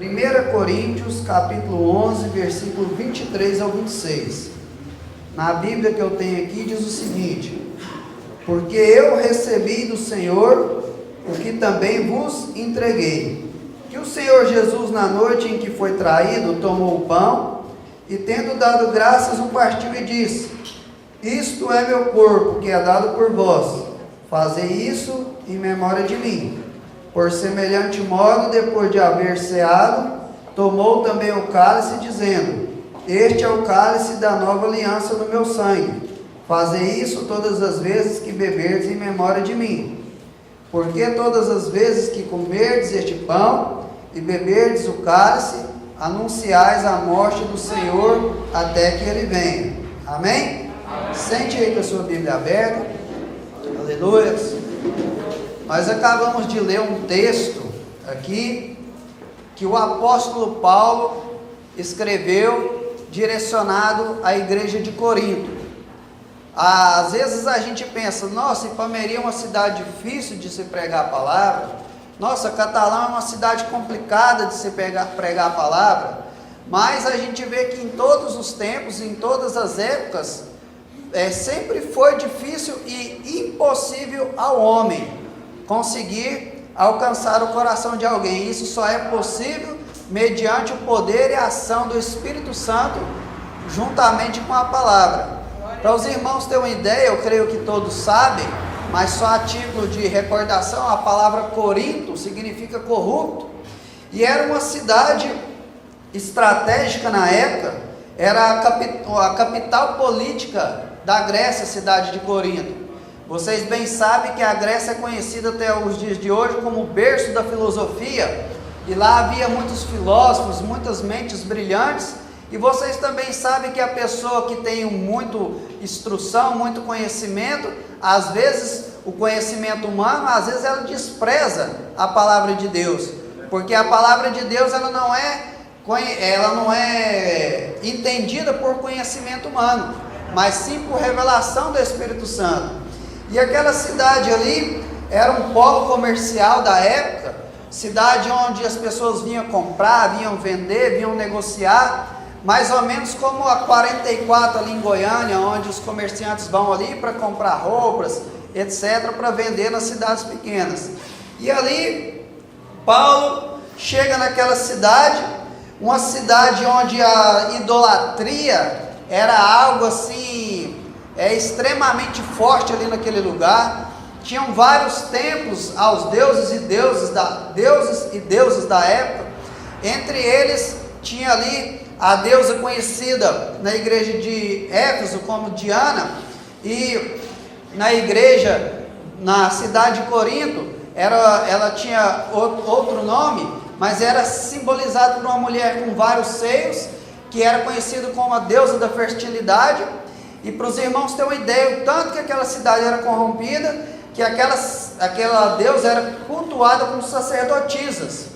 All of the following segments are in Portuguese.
1 Coríntios, capítulo 11, versículo 23 ao 26. Na Bíblia que eu tenho aqui diz o seguinte: porque eu recebi do Senhor o que também vos entreguei, que o Senhor Jesus, na noite em que foi traído, tomou o pão e, tendo dado graças, o partiu e disse: isto é meu corpo, que é dado por vós, fazei isso em memória de mim. Por semelhante modo, depois de haver ceado, tomou também o cálice, dizendo: este é o cálice da nova aliança no meu sangue. Fazei isso todas as vezes que beberdes em memória de mim. Porque todas as vezes que comerdes este pão e beberdes o cálice, anunciais a morte do Senhor até que Ele venha. Amém? Sente aí com a sua Bíblia aberta. Aleluia. Nós acabamos de ler um texto aqui que o apóstolo Paulo escreveu direcionado à igreja de Corinto. Às vezes a gente pensa: nossa, Ipameri é uma cidade difícil de se pregar a palavra. Nossa, Catalão é uma cidade complicada de se pregar a palavra. Mas a gente vê que em todos os tempos, em todas as épocas, sempre foi difícil e impossível ao homem conseguir alcançar o coração de alguém. Isso só é possível mediante o poder e a ação do Espírito Santo, juntamente com a palavra. Para os irmãos terem uma ideia, eu creio que todos sabem, mas só a título de recordação, a palavra Corinto significa corrupto, e era uma cidade estratégica na época, era a capital política da Grécia, a cidade de Corinto. Vocês bem sabem que a Grécia é conhecida até os dias de hoje como o berço da filosofia, e lá havia muitos filósofos, muitas mentes brilhantes. E vocês também sabem que a pessoa que tem muita instrução, muito conhecimento, às vezes o conhecimento humano, às vezes ela despreza a palavra de Deus, porque a palavra de Deus ela não é entendida por conhecimento humano, mas sim por revelação do Espírito Santo. E aquela cidade ali era um polo comercial da época, cidade onde as pessoas vinham comprar, vinham vender, vinham negociar, mais ou menos como a 44 ali em Goiânia, onde os comerciantes vão ali para comprar roupas, etc., para vender nas cidades pequenas. E ali, Paulo chega naquela cidade, uma cidade onde a idolatria era algo assim, extremamente forte ali naquele lugar. Tinham vários templos aos deuses e deusas da época. Entre eles tinha ali a deusa conhecida na igreja de Éfeso como Diana, e na igreja, na cidade de Corinto, ela tinha outro nome, mas era simbolizada por uma mulher com vários seios, que era conhecida como a deusa da fertilidade. E para os irmãos terem uma ideia, o tanto que aquela cidade era corrompida, que aquela deusa era cultuada como sacerdotisas.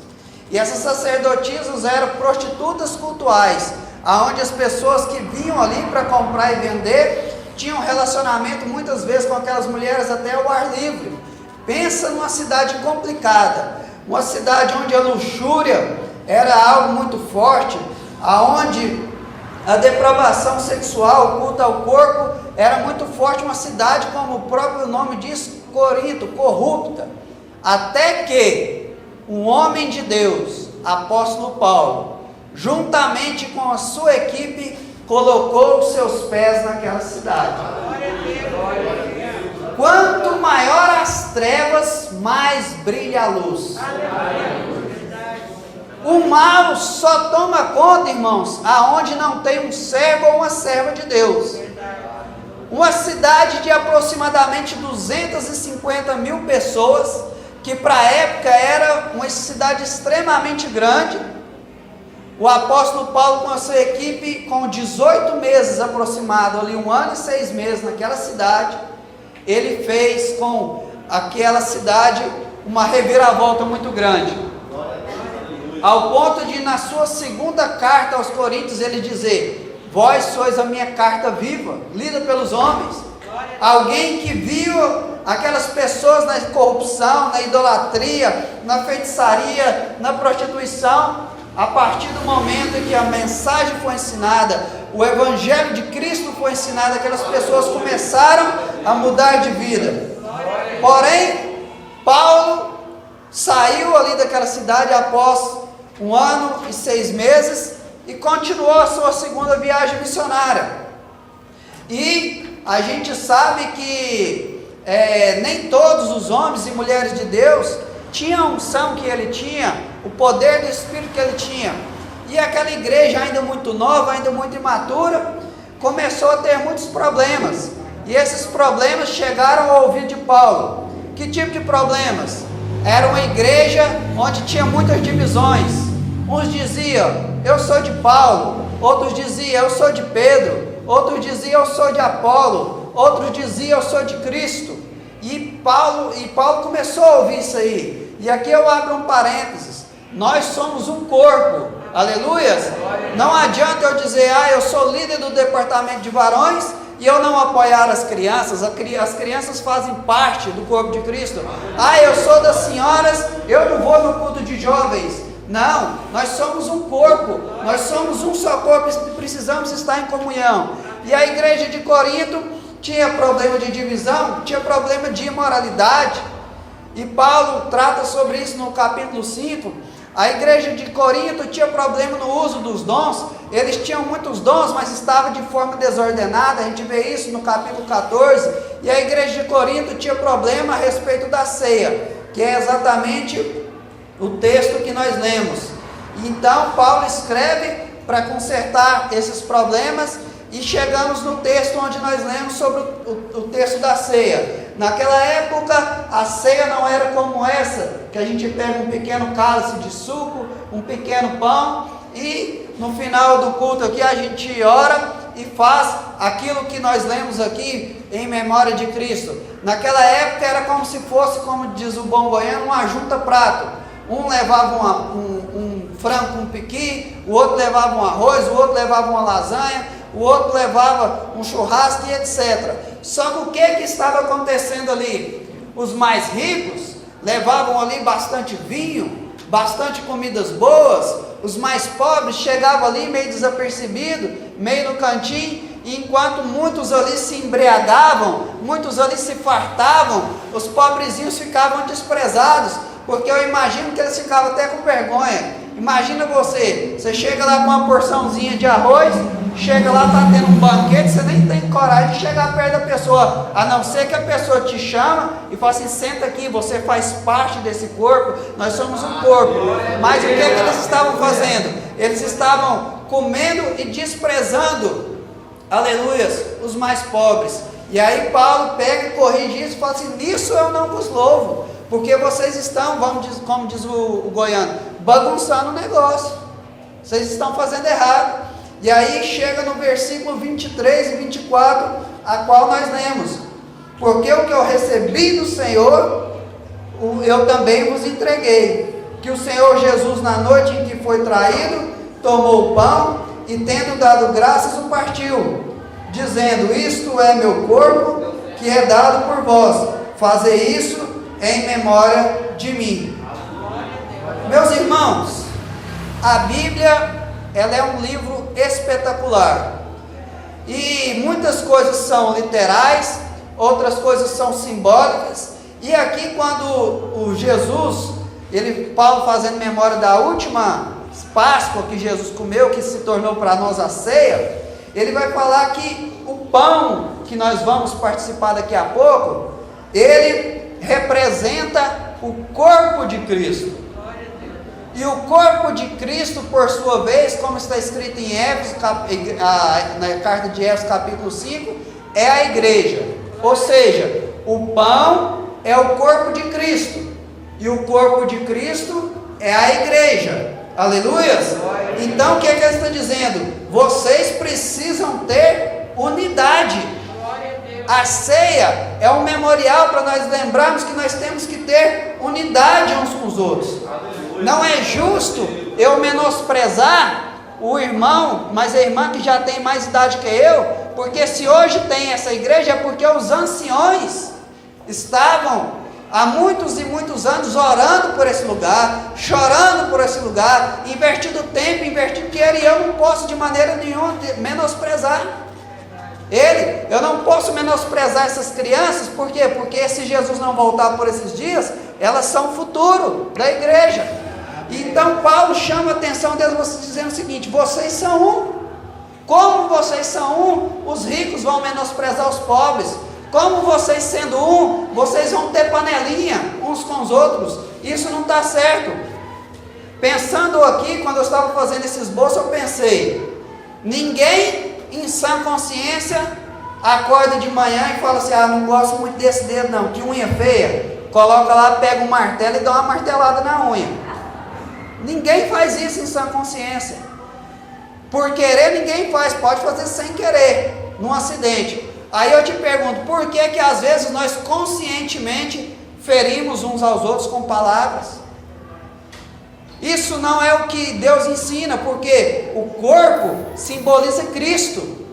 E essas sacerdotisas eram prostitutas cultuais, aonde as pessoas que vinham ali para comprar e vender tinham relacionamento muitas vezes com aquelas mulheres até ao ar livre. Pensa numa cidade complicada, uma cidade onde a luxúria era algo muito forte, aonde a depravação sexual, o culto ao corpo era muito forte, uma cidade, como o próprio nome diz, Corinto, corrupta. Até que um homem de Deus, apóstolo Paulo, juntamente com a sua equipe, colocou os seus pés naquela cidade. Quanto maior as trevas, mais brilha a luz. O mal só toma conta, irmãos, aonde não tem um servo ou uma serva de Deus. Uma cidade de aproximadamente 250 mil pessoas, que para a época era uma cidade extremamente grande. O apóstolo Paulo, com a sua equipe, com 18 meses aproximado, ali 1 ano e 6 meses naquela cidade, ele fez com aquela cidade uma reviravolta muito grande, ao ponto de, na sua segunda carta aos Coríntios, ele dizer: vós sois a minha carta viva, lida pelos homens. Alguém que viu aquelas pessoas na corrupção, na idolatria, na feitiçaria, na prostituição, a partir do momento em que a mensagem foi ensinada, o Evangelho de Cristo foi ensinado, aquelas pessoas começaram a mudar de vida. Porém, Paulo saiu ali daquela cidade após 1 ano e 6 meses e continuou a sua segunda viagem missionária. E a gente sabe que nem todos os homens e mulheres de Deus tinham a unção que ele tinha, o poder do Espírito que ele tinha. E aquela igreja ainda muito nova, ainda muito imatura, começou a ter muitos problemas. E esses problemas chegaram ao ouvido de Paulo. Que tipo de problemas? Era uma igreja onde tinha muitas divisões. Uns diziam, eu sou de Paulo. Outros diziam, eu sou de Pedro. Outros diziam, eu sou de Apolo. Outros diziam, eu sou de Cristo. E Paulo começou a ouvir isso aí. E aqui eu abro um parênteses. Nós somos um corpo. Aleluias. Não adianta eu dizer, eu sou líder do departamento de varões e eu não apoiar as crianças. As crianças fazem parte do corpo de Cristo. Eu sou das senhoras, eu não vou no culto de jovens. Não, nós somos um corpo, nós somos um só corpo e precisamos estar em comunhão. E a igreja de Corinto tinha problema de divisão, tinha problema de imoralidade. E Paulo trata sobre isso no capítulo 5. A igreja de Corinto tinha problema no uso dos dons. Eles tinham muitos dons, mas estavam de forma desordenada. A gente vê isso no capítulo 14. E a igreja de Corinto tinha problema a respeito da ceia, que é exatamente o texto que nós lemos. Então Paulo escreve para consertar esses problemas. E chegamos no texto onde nós lemos sobre o texto da ceia. Naquela época, a ceia não era como essa, que a gente pega um pequeno cálice de suco, um pequeno pão, e no final do culto aqui a gente ora e faz aquilo que nós lemos aqui em memória de Cristo. Naquela época era como se fosse, como diz o bom goiano, uma junta-prato. Um levava um frango com piqui, o outro levava um arroz, o outro levava uma lasanha, o outro levava um churrasco e etc. Só que o que estava acontecendo ali? Os mais ricos levavam ali bastante vinho, bastante comidas boas. Os mais pobres chegavam ali meio desapercebido, meio no cantinho, e enquanto muitos ali se embriagavam, muitos ali se fartavam, os pobrezinhos ficavam desprezados, porque eu imagino que eles ficavam até com vergonha. Imagina você chega lá com uma porçãozinha de arroz, chega lá, está tendo um banquete, você nem tem coragem de chegar perto da pessoa, a não ser que a pessoa te chama e fala assim, senta aqui, você faz parte desse corpo, nós somos um corpo. Mas o que eles estavam fazendo? Eles estavam comendo e desprezando, aleluias, os mais pobres. E aí Paulo pega e corrige isso e fala assim, nisso eu não vos louvo, porque vocês estão, como diz o goiano, bagunçando o negócio, vocês estão fazendo errado. E aí chega no versículo 23 e 24, a qual nós lemos, porque o que eu recebi do Senhor, eu também vos entreguei, que o Senhor Jesus na noite em que foi traído, tomou o pão e tendo dado graças o partiu, dizendo, isto é meu corpo que é dado por vós, fazei isso em memória de mim. Meus irmãos, a Bíblia, ela é um livro espetacular, e muitas coisas são literais, outras coisas são simbólicas, e aqui quando o Jesus, Paulo fazendo memória da última Páscoa que Jesus comeu, que se tornou para nós a ceia, ele vai falar que o pão que nós vamos participar daqui a pouco, ele representa o corpo de Cristo. E o corpo de Cristo, por sua vez, como está escrito em Éfeso, na carta de Éfeso capítulo 5, é a igreja. Ou seja, o pão é o corpo de Cristo, e o corpo de Cristo é a igreja. Aleluias! Então o que é que ele está dizendo? Vocês precisam ter unidade. A ceia é um memorial para nós lembrarmos que nós temos que ter unidade uns com os outros. Não é justo eu menosprezar o irmão, mas a irmã que já tem mais idade que eu, porque se hoje tem essa igreja é porque os anciões estavam há muitos e muitos anos orando por esse lugar, chorando por esse lugar, investindo tempo, investindo dinheiro, e eu não posso de maneira nenhuma menosprezar ele. Eu não posso menosprezar essas crianças. Por quê? Porque se Jesus não voltar por esses dias, elas são o futuro da igreja. Então Paulo chama a atenção deles dizendo o seguinte: vocês são um. Como vocês são um, os ricos vão menosprezar os pobres. Como vocês sendo um, vocês vão ter panelinha uns com os outros. Isso não está certo. Pensando aqui, quando eu estava fazendo esse esboço, eu pensei: ninguém em sã consciência acorda de manhã e fala assim: ah, não gosto muito desse dedo não, que unha feia. Coloca lá, pega um martelo e dá uma martelada na unha. Ninguém faz isso em sã consciência. Por querer ninguém faz, pode fazer sem querer, num acidente. Aí eu te pergunto, por que que às vezes nós conscientemente ferimos uns aos outros com palavras? Isso não é o que Deus ensina, porque o corpo simboliza Cristo,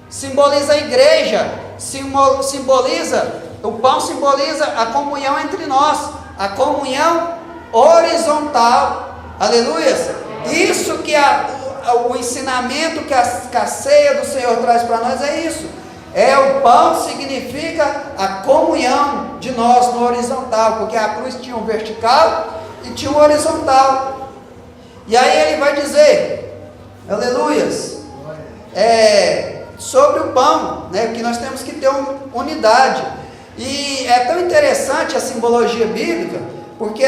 simboliza a igreja, simboliza, o pão simboliza a comunhão entre nós, a comunhão horizontal, aleluias. Isso que o ensinamento que a ceia do Senhor traz para nós é isso. O pão significa a comunhão de nós no horizontal, porque a cruz tinha um vertical e tinha um horizontal. E aí ele vai dizer, aleluias, sobre o pão, né, que nós temos que ter unidade. E é tão interessante a simbologia bíblica, porque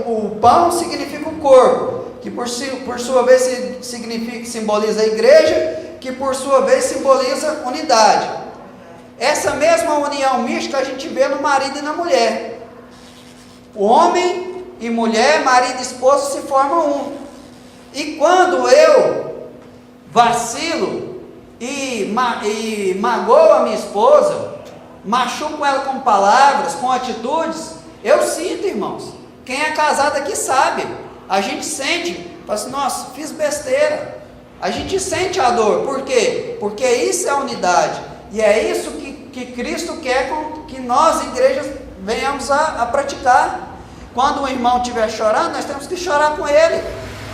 o pão significa o corpo, que por sua vez simboliza a igreja, que por sua vez simboliza unidade. Essa mesma união mística a gente vê no marido e na mulher. O homem e mulher, marido e esposa se formam um. E quando eu vacilo e magoo a minha esposa, machuco ela com palavras, com atitudes, eu sinto, irmãos. Quem é casado aqui sabe. A gente sente, fala assim: nossa, fiz besteira. A gente sente a dor. Por quê? Porque isso é a unidade. E é isso que Cristo quer que nós, igrejas, venhamos a praticar. Quando o irmão estiver chorando, nós temos que chorar com ele.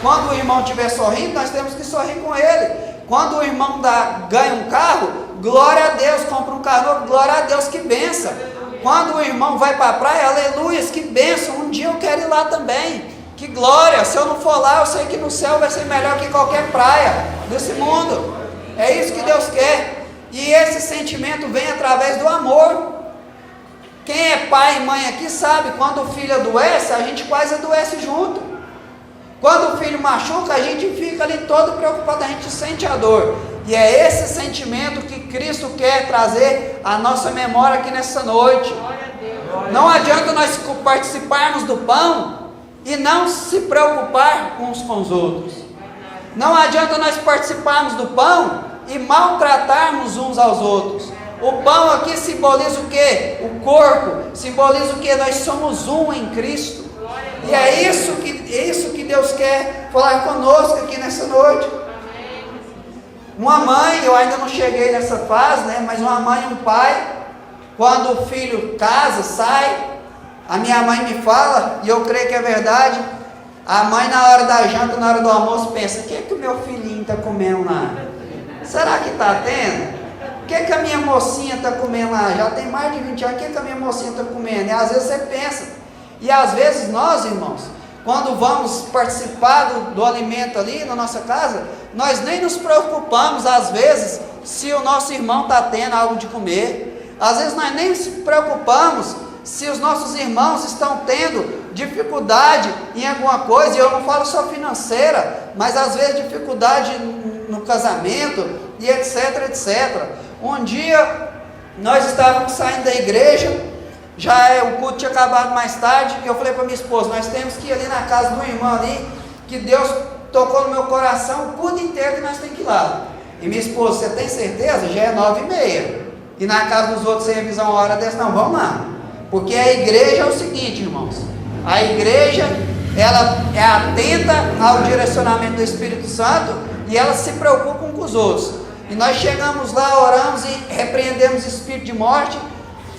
Quando o irmão estiver sorrindo, nós temos que sorrir com ele. Quando o irmão ganha um carro, glória a Deus, compra um carro novo, glória a Deus, que benção. Quando o irmão vai para a praia, aleluias, que benção, um dia eu quero ir lá também. Que glória, se eu não for lá, eu sei que no céu vai ser melhor que qualquer praia desse mundo. É isso que Deus quer. E esse sentimento vem através do amor. Quem é pai e mãe aqui sabe, quando o filho adoece, a gente quase adoece junto. Quando o filho machuca, a gente fica ali todo preocupado, a gente sente a dor. E é esse sentimento que Cristo quer trazer à nossa memória aqui nessa noite. Não adianta nós participarmos do pão e não se preocupar uns com os outros. Não adianta nós participarmos do pão e maltratarmos uns aos outros. O pão aqui simboliza o quê? O corpo. Simboliza o quê? Nós somos um em Cristo. E é isso que Deus quer falar conosco aqui nessa noite. Uma mãe, eu ainda não cheguei nessa fase, né? Mas uma mãe e um pai, quando o filho casa, sai, a minha mãe me fala, e eu creio que é verdade, a mãe na hora da janta, na hora do almoço, pensa: o que é que o meu filhinho está comendo lá? Será que está tendo? O que é que a minha mocinha está comendo lá? Já tem mais de 20 anos, o que é que a minha mocinha está comendo? E às vezes você pensa, e às vezes nós, irmãos, quando vamos participar do alimento ali na nossa casa, nós nem nos preocupamos às vezes se o nosso irmão está tendo algo de comer. Às vezes nós nem nos preocupamos se os nossos irmãos estão tendo dificuldade em alguma coisa. E eu não falo só financeira, mas às vezes dificuldade no casamento e etc, etc. Um dia nós estávamos saindo da igreja, o culto tinha acabado mais tarde, e eu falei para minha esposa: nós temos que ir ali na casa do irmão ali, que Deus tocou no meu coração o culto inteiro que nós temos que ir lá. E minha esposa: você tem certeza? Já é 9h30, e na casa dos outros sem avisar uma hora dessa. Não, vamos lá, porque a igreja é o seguinte, irmãos, a igreja, ela é atenta ao direcionamento do Espírito Santo, e ela se preocupa com os outros. E nós chegamos lá, oramos e repreendemos o espírito de morte.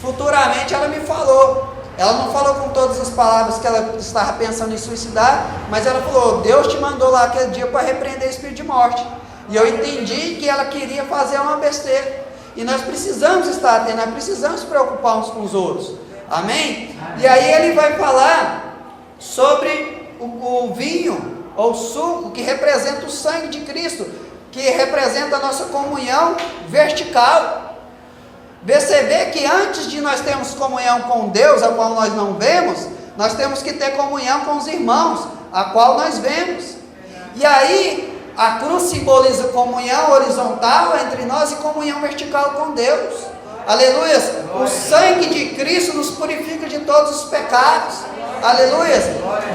Futuramente ela me falou: Ela não falou com todas as palavras que ela estava pensando em suicidar, mas ela falou: Deus te mandou lá aquele dia para repreender o espírito de morte. E eu entendi que ela queria fazer uma besteira. E nós precisamos estar atentos, nós precisamos se preocupar uns com os outros. Amém? E aí ele vai falar sobre o vinho, ou suco, que representa o sangue de Cristo, que representa a nossa comunhão vertical. Você vê que antes de nós termos comunhão com Deus, a qual nós não vemos, nós temos que ter comunhão com os irmãos, a qual nós vemos. E aí, a cruz simboliza comunhão horizontal entre nós e comunhão vertical com Deus. Aleluia! O sangue de Cristo nos purifica de todos os pecados. Aleluia!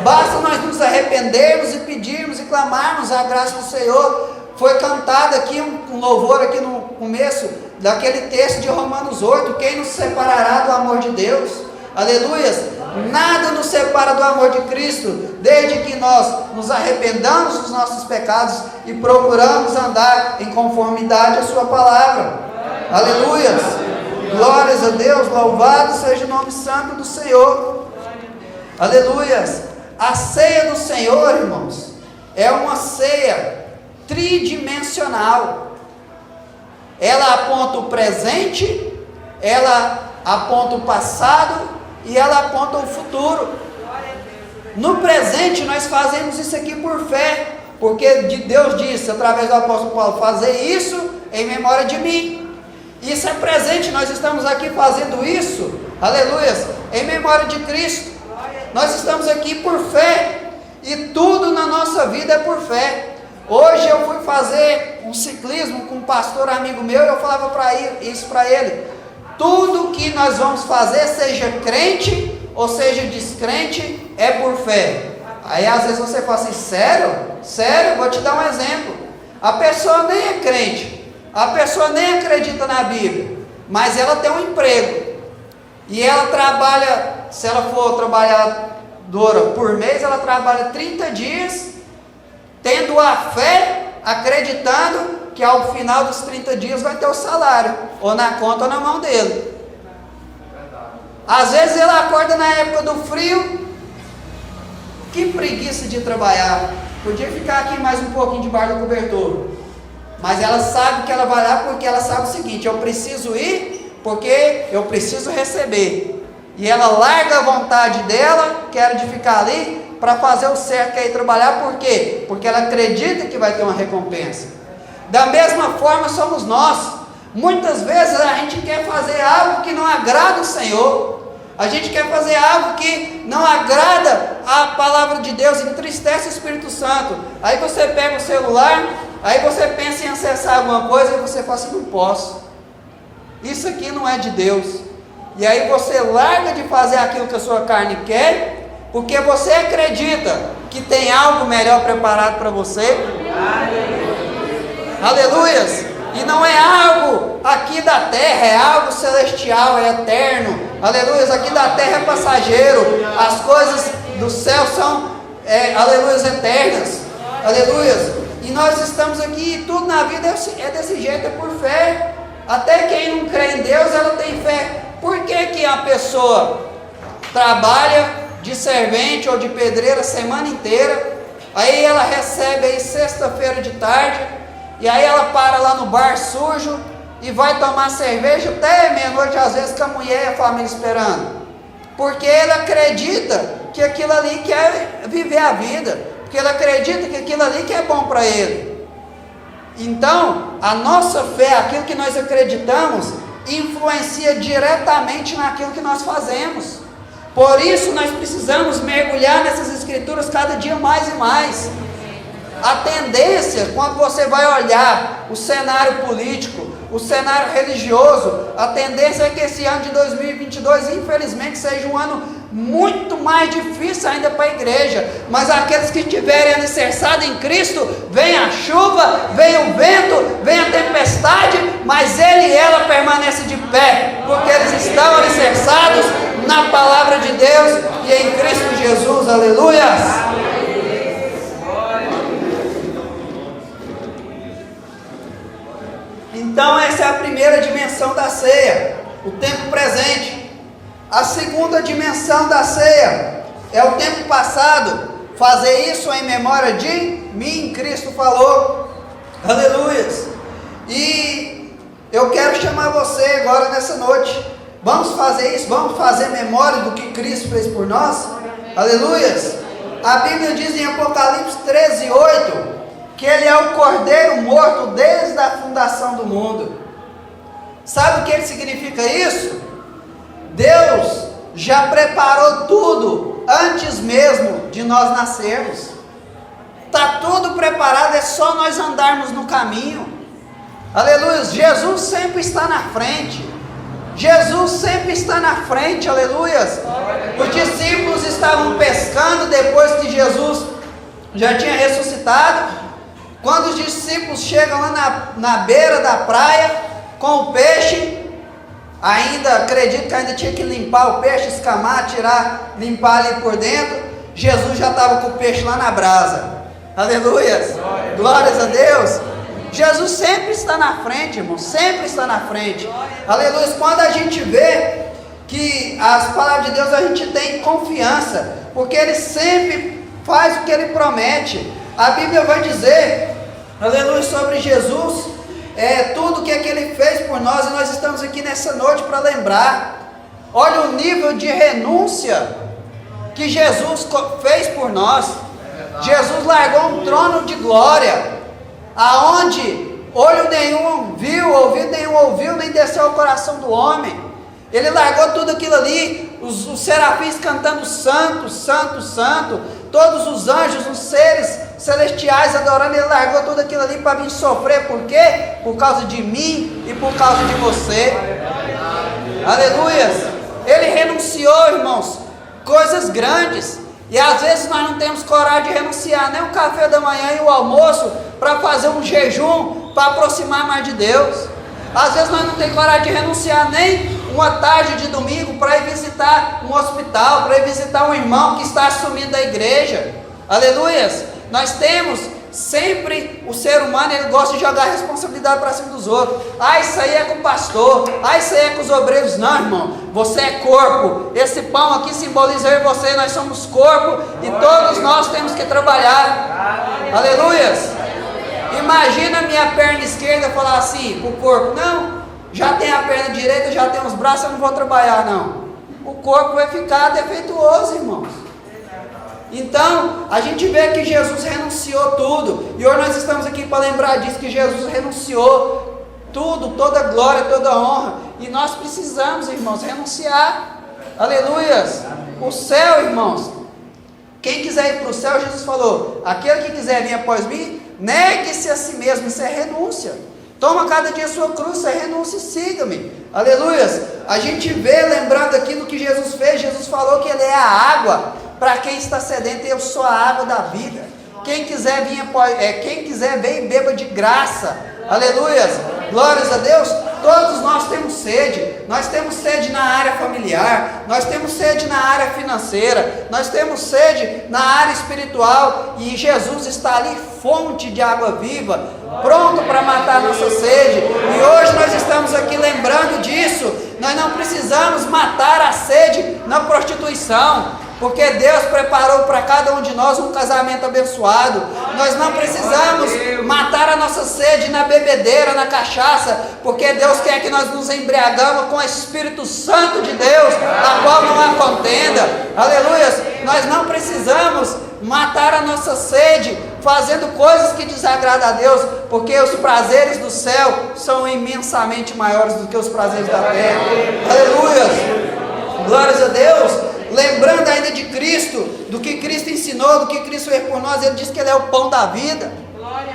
Basta nós nos arrependermos e pedirmos e clamarmos a graça do Senhor. Foi cantado aqui um louvor aqui no começo daquele texto de Romanos 8, quem nos separará do amor de Deus? Aleluia! Nada nos separa do amor de Cristo, desde que nós nos arrependamos dos nossos pecados e procuramos andar em conformidade à sua palavra. Aleluia! Glórias a Deus, louvado seja o nome santo do Senhor. Aleluia! A ceia do Senhor, irmãos, é uma ceia tridimensional. Ela aponta o presente, ela aponta o passado e ela aponta o futuro. No presente nós fazemos isso aqui por fé, porque Deus disse através do apóstolo Paulo: fazer isso em memória de mim. Isso é presente, nós estamos aqui fazendo isso, aleluia, em memória de Cristo. Nós estamos aqui por fé, e tudo na nossa vida é por fé. Hoje eu fui fazer um ciclismo com um pastor amigo meu, e eu falava isso para ele: tudo que nós vamos fazer, seja crente ou seja descrente, é por fé. Aí às vezes você fala assim: sério? Vou te dar um exemplo. A pessoa nem é crente, a pessoa nem acredita na Bíblia, mas ela tem um emprego, e ela trabalha, se ela for trabalhadora por mês, ela trabalha 30 dias, tendo a fé, acreditando que ao final dos 30 dias vai ter o salário, ou na conta ou na mão dele. Às vezes ela acorda na época do frio, que preguiça de trabalhar, podia ficar aqui mais um pouquinho debaixo do cobertor, mas ela sabe que ela vai lá porque ela sabe o seguinte: eu preciso ir porque eu preciso receber, e ela larga a vontade dela, que era de ficar ali, para fazer o certo, que é ir trabalhar. Por quê? Porque ela acredita que vai ter uma recompensa. Da mesma forma somos nós. Muitas vezes a gente quer fazer algo que não agrada o Senhor, a gente quer fazer algo que não agrada a palavra de Deus, entristece o Espírito Santo. Aí você pega o celular, aí você pensa em acessar alguma coisa, e você fala assim: não posso, isso aqui não é de Deus. E aí você larga de fazer aquilo que a sua carne quer, porque você acredita que tem algo melhor preparado para você. Aleluias! E não é algo aqui da terra, é algo celestial, é eterno. Aleluias! Aqui da terra é passageiro, as coisas do céu são, aleluias, eternas. Aleluias! E nós estamos aqui, e tudo na vida é desse jeito, é por fé. Até quem não crê em Deus, ela tem fé. Por que a pessoa trabalha de servente ou de pedreira a semana inteira, aí ela recebe aí sexta-feira de tarde, e aí ela para lá no bar sujo e vai tomar cerveja até meia-noite, às vezes com a mulher e a família esperando, porque ele acredita que aquilo ali quer viver a vida, porque ele acredita que aquilo ali que é bom para ele. Então a nossa fé, aquilo que nós acreditamos, influencia diretamente naquilo que nós fazemos. Por isso nós precisamos mergulhar nessas escrituras cada dia mais e mais. A tendência, quando você vai olhar o cenário político, o cenário religioso, a tendência é que esse ano de 2022, infelizmente, seja um ano muito mais difícil ainda para a igreja. Mas aqueles que estiverem alicerçados em Cristo, vem a chuva, vem o vento, vem a tempestade, mas ele e ela permanecem de pé, porque eles estão alicerçados na palavra de Deus e em Cristo Jesus. Aleluia! Então essa é a primeira dimensão da ceia, o tempo presente. A segunda dimensão da ceia é o tempo passado. Fazer isso em memória de mim, Cristo falou. Aleluias. E eu quero chamar você agora nessa noite. Vamos fazer isso, vamos fazer memória do que Cristo fez por nós. Aleluias. A Bíblia diz em Apocalipse 13:8 que Ele é o Cordeiro morto desde a fundação do mundo. Sabe o que significa isso? Deus já preparou tudo antes mesmo de nós nascermos. Está tudo preparado, é só nós andarmos no caminho. Aleluia. Jesus sempre está na frente. Jesus sempre está na frente, aleluia. Os discípulos estavam pescando depois que Jesus já tinha ressuscitado. Quando os discípulos chegam lá na beira da praia com o peixe, acredito que ainda tinha que limpar o peixe, escamar, tirar, limpar ali por dentro. Jesus já estava com o peixe lá na brasa. Aleluia. Glórias a Deus. Jesus sempre está na frente, irmão, sempre está na frente. Aleluia. Quando a gente vê que as palavras de Deus, a gente tem confiança, porque Ele sempre faz o que Ele promete. A Bíblia vai dizer, aleluia, sobre Jesus, tudo que Ele fez por nós, e nós estamos aqui nessa noite para lembrar. Olha o nível de renúncia que Jesus fez por nós. Jesus largou um trono de glória, aonde olho nenhum viu, ouvido nenhum ouviu, nem desceu ao coração do homem. Ele largou tudo aquilo ali, os serafins cantando santo, santo, santo, todos os anjos, os seres celestiais adorando. Ele largou tudo aquilo ali para vir sofrer. Por quê? Por causa de mim e por causa de você. Aleluia. Ele renunciou, irmãos, coisas grandes. E às vezes nós não temos coragem de renunciar nem o café da manhã e o almoço para fazer um jejum para aproximar mais de Deus. Às vezes nós não temos coragem de renunciar nem uma tarde de domingo para ir visitar um hospital, para ir visitar um irmão que está assumindo a igreja. Aleluias. Nós temos sempre, o ser humano, ele gosta de jogar a responsabilidade para cima dos outros. Isso aí é com o pastor, isso aí é com os obreiros. Não, irmão, você é corpo. Esse pão aqui simboliza eu e você, nós somos corpo e todos nós temos que trabalhar. Aleluias. Imagina a minha perna esquerda falar assim para o corpo: não, já tem a perna direita, já tem os braços, eu não vou trabalhar não. O corpo vai ficar defeituoso, irmãos. Então, a gente vê que Jesus renunciou tudo, e hoje nós estamos aqui para lembrar disso, que Jesus renunciou tudo, toda glória, toda honra, e nós precisamos, irmãos, renunciar. Aleluias. O céu, irmãos, quem quiser ir para o céu, Jesus falou: aquele que quiser vir após mim, negue-se a si mesmo. Isso é renúncia. Toma cada dia a sua cruz, isso é renúncia e siga-me. Aleluias. A gente vê, lembrando aqui do que Jesus fez. Jesus falou que Ele é a água para quem está sedento. Eu sou a água da vida. Quem quiser vir, quem quiser vem e beba de graça. Aleluias. Glórias a Deus. Todos nós temos sede. Nós temos sede na área familiar, nós temos sede na área financeira, nós temos sede na área espiritual, e Jesus está ali, fonte de água viva, pronto para matar a nossa sede. E hoje nós estamos aqui lembrando disso. Nós não precisamos matar a sede na prostituição, porque Deus preparou para cada um de nós um casamento abençoado. Nós não precisamos matar a nossa sede na bebedeira, na cachaça, porque Deus quer que nós nos embriagamos com o Espírito Santo de Deus, a qual não há contenda. Aleluia. Nós não precisamos matar a nossa sede fazendo coisas que desagradam a Deus, porque os prazeres do céu são imensamente maiores do que os prazeres da terra. Aleluia. Glórias a Deus. Lembrando ainda de Cristo, do que Cristo ensinou, do que Cristo fez por nós. Ele diz que Ele é o pão da vida.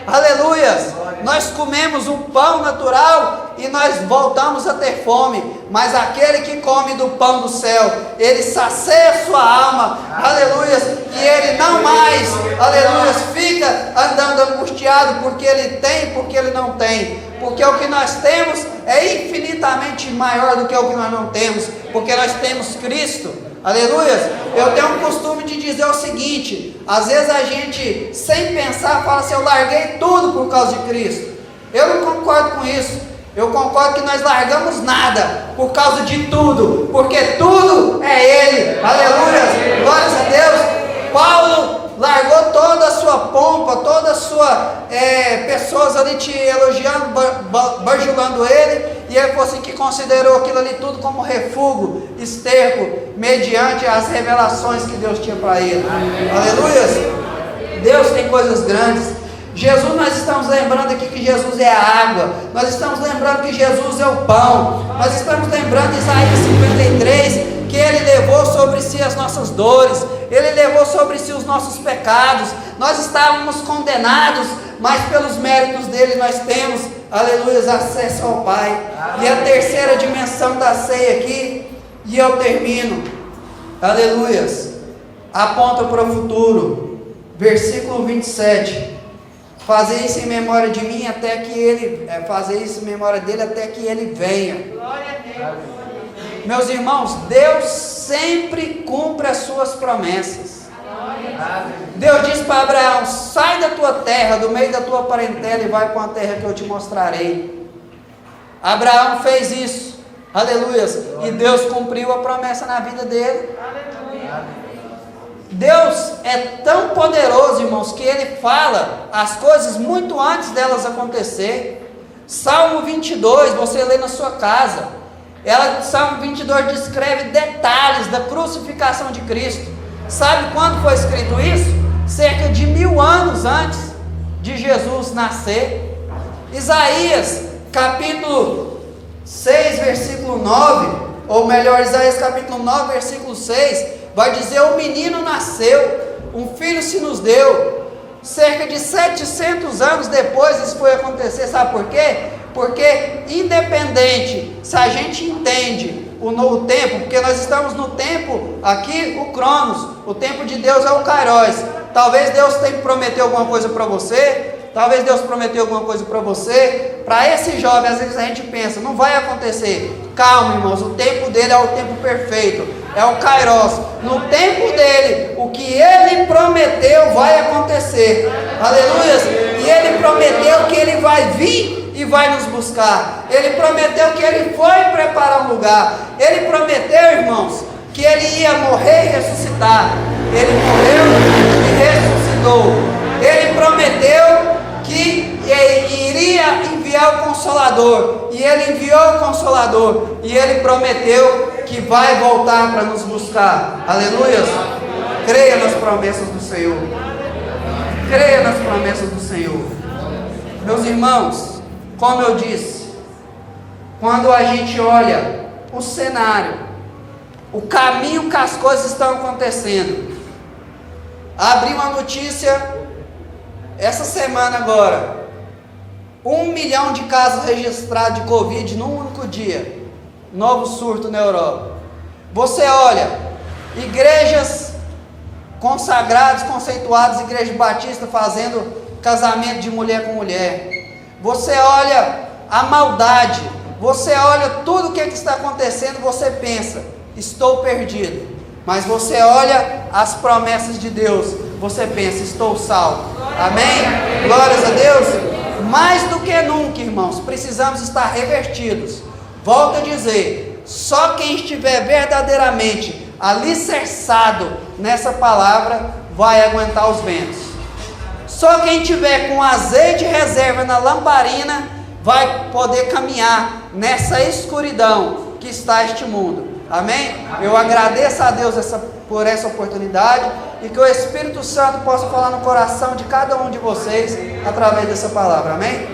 Aleluia. Nós comemos um pão natural e nós voltamos a ter fome, mas aquele que come do pão do céu, ele sacia a sua alma. Aleluia. E ele não mais, aleluia, fica andando angustiado porque ele tem, porque ele não tem. Porque o que nós temos é infinitamente maior do que o que nós não temos, porque nós temos Cristo. Aleluia. Eu tenho um costume de dizer o seguinte: às vezes a gente, sem pensar, fala assim: eu larguei tudo por causa de Cristo. Eu não concordo com isso. Eu concordo que nós largamos nada por causa de tudo, porque tudo é Ele. Aleluia, glórias a Deus. Paulo largou toda a sua pompa, toda a sua pessoas ali te elogiando, bajulando ele, e ele falou assim que considerou aquilo ali tudo como refúgio, esterco, mediante as revelações que Deus tinha para ele. Aleluia. Deus tem coisas grandes. Jesus, nós estamos lembrando aqui que Jesus é a água, nós estamos lembrando que Jesus é o pão, nós estamos lembrando em Isaías 53, que Ele levou sobre si as nossas dores, Ele levou sobre si os nossos pecados. Nós estávamos condenados, mas pelos méritos dele nós temos, aleluia, acesso ao Pai. E a terceira dimensão da ceia aqui, e eu termino, aleluias, aponta para o futuro, versículo 27, fazer isso em memória de mim até que ele, fazer isso em memória dele até que ele venha. Glória a Deus. Meus irmãos, Deus sempre cumpre as suas promessas. Deus disse para Abraão: sai da tua terra, do meio da tua parentela, e vai para uma terra que eu te mostrarei. Abraão fez isso, aleluias, e Deus cumpriu a promessa na vida dele. Deus é tão poderoso, irmãos, que Ele fala as coisas muito antes delas acontecer. Salmo 22, você lê na sua casa. Salmo 22 descreve detalhes da crucificação de Cristo. Sabe quando foi escrito isso? Cerca de 1000 anos antes de Jesus nascer. Isaías capítulo 6 versículo 9, ou melhor, Isaías capítulo 9 versículo 6, vai dizer: o menino nasceu, um filho se nos deu. Cerca de 700 anos depois isso foi acontecer. Sabe por quê? Porque independente se a gente entende o novo tempo, porque nós estamos no tempo aqui, o Cronos, o tempo de Deus é o Kairos. Talvez Deus tenha que prometer alguma coisa para você, talvez Deus prometeu alguma coisa para você. Para esse jovem, às vezes a gente pensa, não vai acontecer. Calma, irmãos, o tempo dele é o tempo perfeito, é o Kairos. No tempo dele, o que ele prometeu vai acontecer. Aleluia! E ele prometeu que ele vai vir e vai nos buscar. Ele prometeu que ele foi preparar um lugar. Ele prometeu, irmãos, que ele ia morrer e ressuscitar. Ele morreu e ressuscitou. Ele prometeu que iria enviar o Consolador, e Ele enviou o Consolador, e Ele prometeu que vai voltar para nos buscar. Aleluia! Creia nas promessas do Senhor. Creia nas promessas do Senhor. Meus irmãos, como eu disse, quando a gente olha o cenário, o caminho que as coisas estão acontecendo, abri uma notícia essa semana agora, 1 milhão de casos registrados de Covid num único dia, novo surto na Europa. Você olha, igrejas consagradas, conceituadas, igreja batista fazendo casamento de mulher com mulher. Você olha a maldade, você olha tudo o que está acontecendo, você pensa, estou perdido. Mas você olha as promessas de Deus, você pensa, estou salvo. Amém? Glórias a Deus. Mais do que nunca, irmãos, precisamos estar revertidos. Volto a dizer, só quem estiver verdadeiramente alicerçado nessa palavra vai aguentar os ventos. Só quem tiver com azeite reserva na lamparina vai poder caminhar nessa escuridão que está este mundo. Amém? Eu agradeço a Deus por essa oportunidade, e que o Espírito Santo possa falar no coração de cada um de vocês através dessa palavra. Amém?